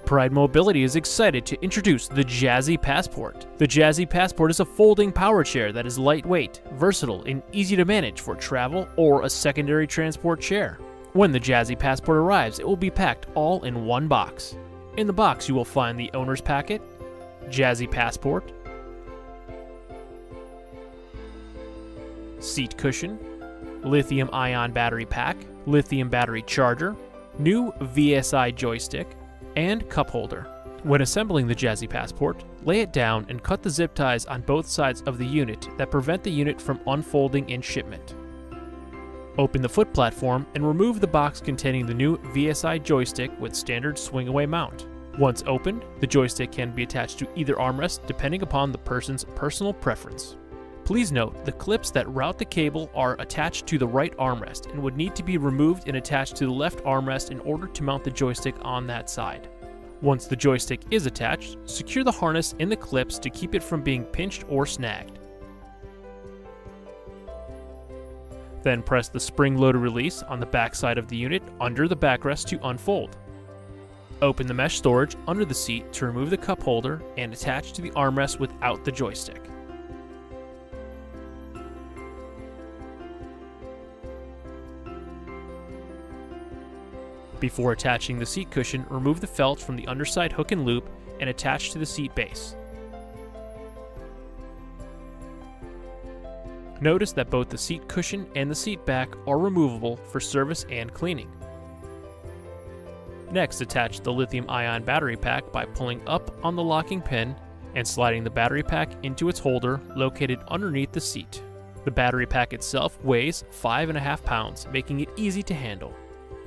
Pride Mobility is excited to introduce the Jazzy Passport. The Jazzy Passport is a folding power chair that is lightweight, versatile, and easy to manage for travel or a secondary transport chair. When the Jazzy Passport arrives, it will be packed all in one box. In the box, you will find the owner's packet, Jazzy Passport, seat cushion, lithium-ion battery pack, lithium battery charger, new VSI joystick, and cup holder. When assembling the Jazzy Passport, lay it down and cut the zip ties on both sides of the unit that prevent the unit from unfolding in shipment. Open the foot platform and remove the box containing the new VSI joystick with standard swing-away mount. Once opened, the joystick can be attached to either armrest depending upon the person's personal preference. Please note, the clips that route the cable are attached to the right armrest and would need to be removed and attached to the left armrest in order to mount the joystick on that side. Once the joystick is attached, secure the harness in the clips to keep it from being pinched or snagged. Then press the spring-loaded release on the back side of the unit under the backrest to unfold. Open the mesh storage under the seat to remove the cup holder and attach to the armrest without the joystick. Before attaching the seat cushion, remove the felt from the underside hook and loop and attach to the seat base. Notice that both the seat cushion and the seat back are removable for service and cleaning. Next, attach the lithium-ion battery pack by pulling up on the locking pin and sliding the battery pack into its holder located underneath the seat. The battery pack itself weighs 5.5 pounds, making it easy to handle.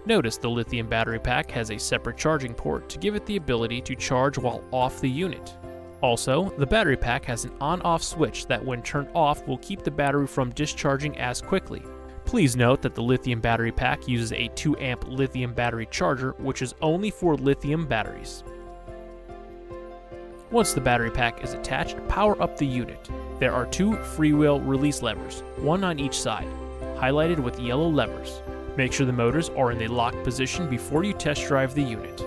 Notice the lithium battery pack has a separate charging port to give it the ability to charge while off the unit. Also, the battery pack has an on-off switch that when turned off will keep the battery from discharging as quickly. Please note that the lithium battery pack uses a 2-amp lithium battery charger, which is only for lithium batteries. Once the battery pack is attached, power up the unit. There are 2 freewheel release levers, one on each side, highlighted with yellow levers. Make sure the motors are in the locked position before you test drive the unit.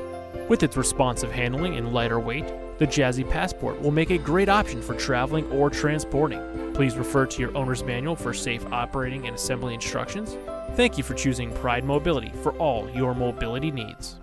With its responsive handling and lighter weight, the Jazzy Passport will make a great option for traveling or transporting. Please refer to your owner's manual for safe operating and assembly instructions. Thank you for choosing Pride Mobility for all your mobility needs.